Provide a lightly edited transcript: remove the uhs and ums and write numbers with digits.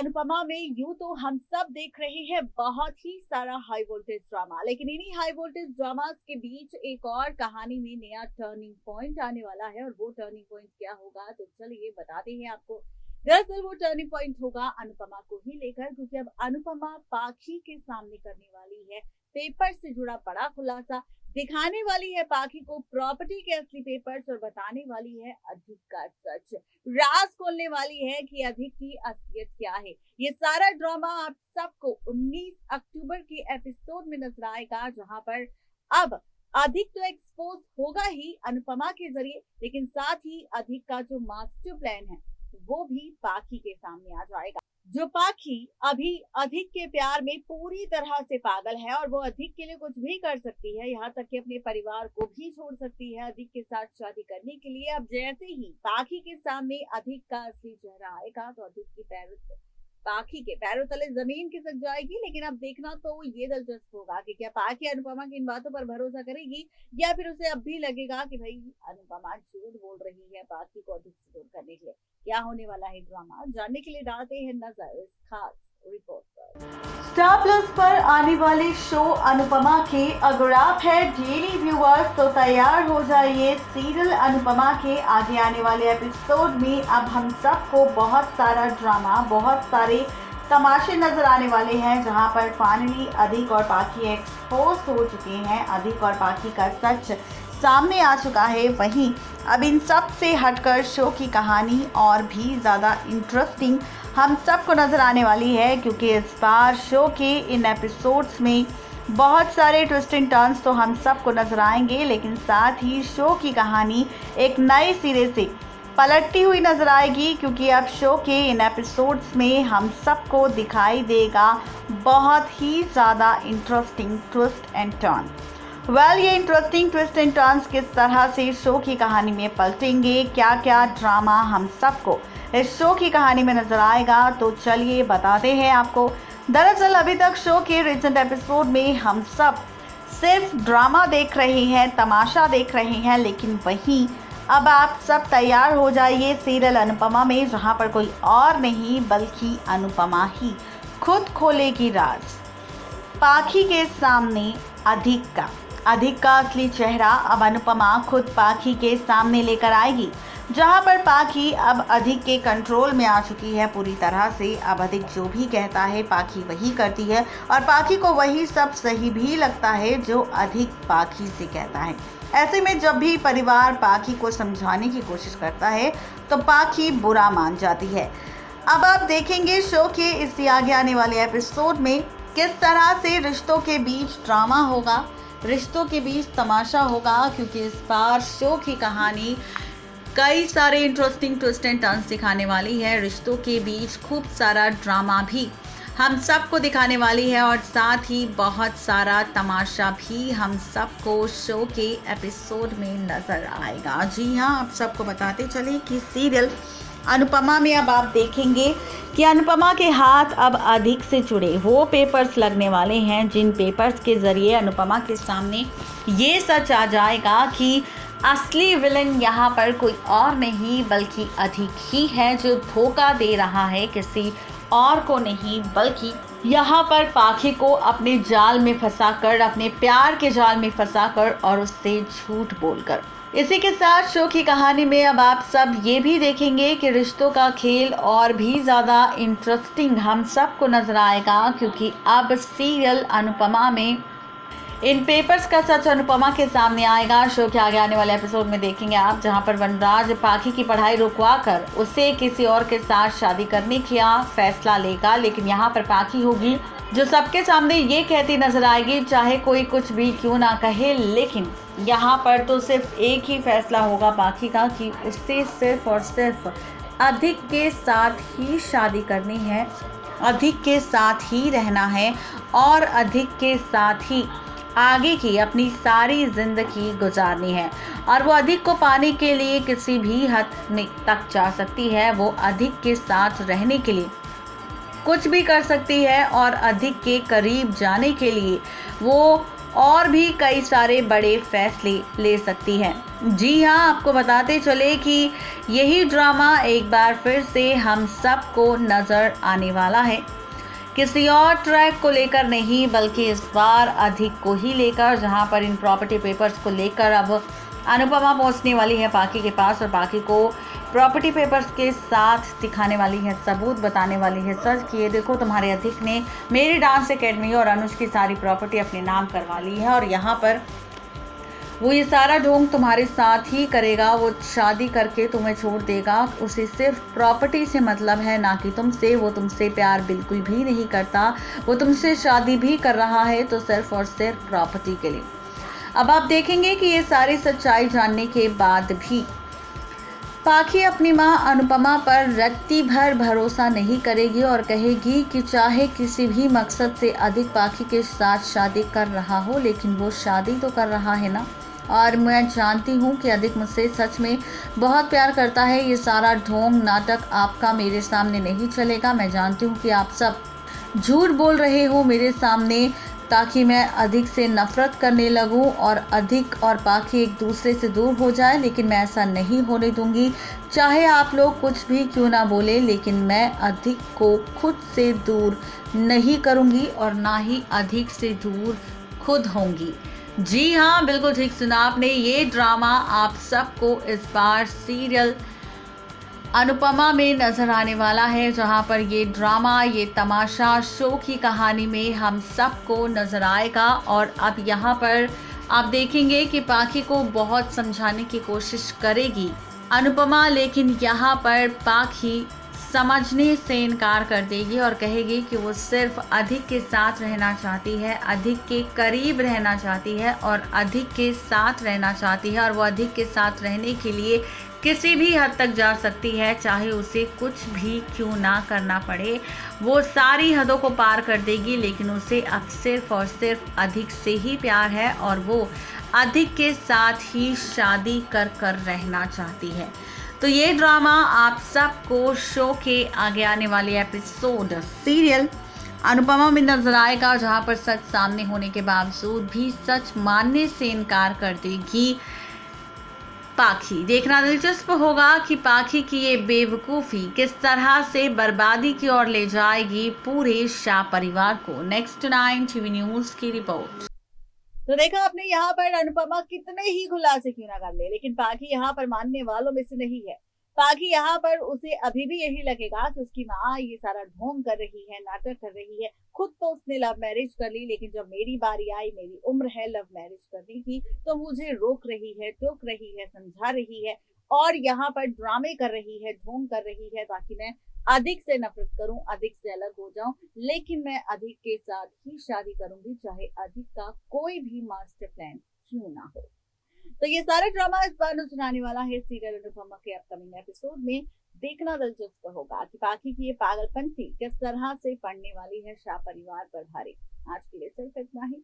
अनुपमा में यूं तो हम सब देख रहे हैं बहुत ही सारा हाई वोल्टेज ड्रामा, लेकिन इन्हीं हाई वोल्टेज ड्रामास के बीच एक और कहानी में नया टर्निंग पॉइंट आने वाला है। और वो टर्निंग पॉइंट क्या होगा, तो चलिए बताते हैं आपको। दरअसल वो टर्निंग पॉइंट होगा अनुपमा को ही लेकर, क्योंकि अब अनुपमा पाखी के सामने करने वाली है पेपर से जुड़ा बड़ा खुलासा, दिखाने वाली है पाखी को प्रॉपर्टी के असली पेपर्स और बताने वाली है अधिक का सच, राज खोलने वाली है कि अधिक की असलियत क्या है। ये सारा ड्रामा आप सबको 19 अक्टूबर के एपिसोड में नजर आएगा, जहां पर अब अधिक तो एक्सपोज होगा ही अनुपमा के जरिए, लेकिन साथ ही अधिक का जो मास्टर प्लान है वो भी पाखी के सामने आ जाएगा। जो पाखी अभी अधिक के प्यार में पूरी तरह से पागल है और वो अधिक के लिए कुछ भी कर सकती है, यहाँ तक कि अपने परिवार को भी छोड़ सकती है अधिक के साथ शादी करने के लिए। अब जैसे ही पाखी के सामने अधिक का असली चेहरा आएगा तो अधिक की पाखी के पैरों तले जमीन खिसक जाएगी। लेकिन अब देखना तो ये दिलचस्प होगा कि क्या पाखी अनुपमा की इन बातों पर भरोसा करेगी, या फिर उसे अब भी लगेगा कि भाई अनुपमा झूठ बोल रही है पाखी को अधिक से दूर करने के लिए। क्या होने वाला है ड्रामा, जानने के लिए डालते हैं नजर इस खास रिपोर्ट पर। स्टार प्लस पर आने वाले शो अनुपमा के अगर आप है डेली व्यूअर्स तो तैयार हो जाइए। सीरियल अनुपमा के आगे आने वाले एपिसोड में अब हम सबको बहुत सारा ड्रामा, बहुत सारे तमाशे नजर आने वाले हैं, जहां पर फाइनली अधिक और पाखी एक्सपोज हो चुके हैं। अधिक और पाखी का सच सामने आ चुका है। वहीं अब इन सब से हटकर शो की कहानी और भी ज़्यादा इंटरेस्टिंग हम सबको नज़र आने वाली है, क्योंकि इस बार शो के इन एपिसोड्स में बहुत सारे ट्विस्ट एंड टर्न्स तो हम सबको नज़र आएंगे, लेकिन साथ ही शो की कहानी एक नए सिरे से पलटती हुई नज़र आएगी, क्योंकि अब शो के इन एपिसोड्स में हम सबको दिखाई देगा बहुत ही ज़्यादा इंटरेस्टिंग ट्विस्ट एंड टर्न। ये इंटरेस्टिंग ट्विस्ट एंड टर्न्स किस तरह से शो की कहानी में पलटेंगे, क्या क्या ड्रामा हम सबको इस शो की कहानी में नजर आएगा, तो चलिए बताते हैं आपको। दरअसल अभी तक शो के रिसेंट एपिसोड में हम सब सिर्फ ड्रामा देख रहे हैं, तमाशा देख रहे हैं, लेकिन वहीं अब आप सब तैयार हो जाइए सीरियल अनुपमा में, जहां पर कोई और नहीं बल्कि अनुपमा ही खुद खोलेगी राज। पाखी के सामने अधिक का असली चेहरा अब अनुपमा खुद पाखी के सामने लेकर आएगी, जहां पर पाखी अब अधिक के कंट्रोल में आ चुकी है पूरी तरह से। अब अधिक जो भी कहता है पाखी वही करती है, और पाखी को वही सब सही भी लगता है जो अधिक पाखी से कहता है। ऐसे में जब भी परिवार पाखी को समझाने की कोशिश करता है तो पाखी बुरा मान जाती है। अब आप देखेंगे शो के इससे आगे आने वाले एपिसोड में किस तरह से रिश्तों के बीच ड्रामा होगा, रिश्तों के बीच तमाशा होगा, क्योंकि इस बार शो की कहानी कई सारे इंटरेस्टिंग ट्विस्ट एंड टर्न्स दिखाने वाली है। रिश्तों के बीच खूब सारा ड्रामा भी हम सबको दिखाने वाली है, और साथ ही बहुत सारा तमाशा भी हम सबको शो के एपिसोड में नजर आएगा। जी हाँ, आप सबको बताते चले कि सीरियल अनुपमा में अब आप देखेंगे कि अनुपमा के हाथ अब अधिक से जुड़े वो पेपर्स लगने वाले हैं, जिन पेपर्स के ज़रिए अनुपमा के सामने ये सच आ जाएगा कि असली विलन यहाँ पर कोई और नहीं बल्कि अधिक ही है, जो धोखा दे रहा है किसी और को नहीं, बल्कि यहाँ पर पाखी को अपने जाल में फंसाकर, अपने प्यार के जाल में फंसाकर और उससे झूठ बोलकर। इसी के साथ शो की कहानी में अब आप सब ये भी देखेंगे कि रिश्तों का खेल और भी ज़्यादा इंटरेस्टिंग हम सबको नजर आएगा, क्योंकि अब सीरियल अनुपमा में इन पेपर्स का सच अनुपमा के सामने आएगा। शो के आगे आने वाले एपिसोड में देखेंगे आप, जहां पर वनराज पाखी की पढ़ाई रुकवा कर उसे किसी और के साथ शादी करने का फैसला लेगा, लेकिन यहाँ पर पाखी होगी जो सबके सामने ये कहती नजर आएगी, चाहे कोई कुछ भी क्यों ना कहे, लेकिन यहाँ पर तो सिर्फ एक ही फैसला होगा पाखी का कि उससे सिर्फ और सिर्फ अधिक के साथ ही शादी करनी है, अधिक के साथ ही रहना है, और अधिक के साथ ही आगे की अपनी सारी जिंदगी गुजारनी है। और वो अधिक को पाने के लिए किसी भी हद तक जा सकती है, वो अधिक के साथ रहने के लिए कुछ भी कर सकती है, और अधिक के करीब जाने के लिए वो और भी कई सारे बड़े फैसले ले सकती है। जी हाँ, आपको बताते चले कि यही ड्रामा एक बार फिर से हम सबको नजर आने वाला है, किसी और ट्रैक को लेकर नहीं बल्कि इस बार अधिक को ही लेकर, जहां पर इन प्रॉपर्टी पेपर्स को लेकर अब अनुपमा पहुंचने वाली है पाखी के पास और पाखी को प्रॉपर्टी पेपर्स के साथ दिखाने वाली है सबूत, बताने वाली है सच कि ये देखो तुम्हारे अधिक ने मेरी डांस एकेडमी और अनुज की सारी प्रॉपर्टी अपने नाम करवा ली है और यहाँ पर वो ये सारा ढोंग तुम्हारे साथ ही करेगा। वो शादी करके तुम्हें छोड़ देगा, उसे सिर्फ प्रॉपर्टी से मतलब है, ना कि तुमसे। वो तुमसे प्यार बिल्कुल भी नहीं करता, वो तुमसे शादी भी कर रहा है तो सिर्फ और सिर्फ प्रॉपर्टी के लिए। अब आप देखेंगे कि ये सारी सच्चाई जानने के बाद भी पाखी अपनी मां अनुपमा पर रत्ती भर भरोसा नहीं करेगी और कहेगी कि चाहे किसी भी मकसद से अधिक पाखी के साथ शादी कर रहा हो, लेकिन वो शादी तो कर रहा है ना। और मैं जानती हूँ कि अधिक मुझसे सच में बहुत प्यार करता है। ये सारा ढोंग नाटक आपका मेरे सामने नहीं चलेगा। मैं जानती हूँ कि आप सब झूठ बोल रहे हो मेरे सामने ताकि मैं अधिक से नफरत करने लगूं और अधिक और पाखी एक दूसरे से दूर हो जाए, लेकिन मैं ऐसा नहीं होने दूंगी। चाहे आप लोग कुछ भी क्यों ना बोले, लेकिन मैं अधिक को खुद से दूर नहीं करूंगी और ना ही अधिक से दूर खुद होंगी। जी हाँ, बिल्कुल ठीक सुना आपने। ये ड्रामा आप सबको इस बार सीरियल अनुपमा में नजर आने वाला है, जहां पर ये ड्रामा, ये तमाशा शो की कहानी में हम सबको नजर आएगा। और अब यहाँ पर आप देखेंगे कि पाखी को बहुत समझाने की कोशिश करेगी अनुपमा, लेकिन यहाँ पर पाखी समझने से इनकार कर देगी और कहेगी कि वो सिर्फ अधिक के साथ रहना चाहती है, अधिक के करीब रहना चाहती है और अधिक के साथ रहना चाहती है। और वो अधिक के साथ रहने के लिए किसी भी हद तक जा सकती है, चाहे उसे कुछ भी क्यों ना करना पड़े। वो सारी हदों को पार कर देगी, लेकिन उसे अब सिर्फ और सिर्फ अधिक से ही प्यार है और वो अधिक के साथ ही शादी कर कर रहना चाहती है। तो ये ड्रामा आप सबको शो के आगे आने वाले एपिसोड सीरियल अनुपमा में नजर आएगा, जहां पर सच सामने होने के बावजूद भी सच मानने से इनकार कर देगी पाखी। देखना दिलचस्प होगा कि पाखी की ये बेवकूफ़ी किस तरह से बर्बादी की ओर ले जाएगी पूरे शाह परिवार को। नेक्स्ट 9 टीवी न्यूज़ की रिपोर्ट। तो देखा आपने, यहाँ पर अनुपमा कितने ही खुलासे क्यों ना कर ले, लेकिन पाखी यहाँ पर मानने वालों में से नहीं है। पाखी यहाँ पर उसे अभी भी यही लगेगा कि उसकी माँ ये सारा ढोंग कर रही है, नाटक कर रही है। खुद तो उसने लव मैरिज कर ली, लेकिन जब मेरी बारी आई, मेरी उम्र है लव मैरिज करने की, तो मुझे रोक रही है, टोक रही है, समझा रही है और यहाँ पर ड्रामे कर रही है, ढोंग कर रही है ताकि मैं अधिक से नफरत करूं, अधिक से अलग हो जाऊं। लेकिन मैं अधिक के साथ ही शादी करूंगी, चाहे अधिक का कोई भी मास्टर प्लान क्यों ना हो। तो ये सारा ड्रामा इस बार नजर आने वाला है सीरियल अनुपमा के अपकमिंग एपिसोड में। देखना दिलचस्प होगा कि पाखी की ये पागलपंथी किस तरह से पड़ने वाली है शाह परिवार पर भारी। आज के लिए सिर्फ इतना ही।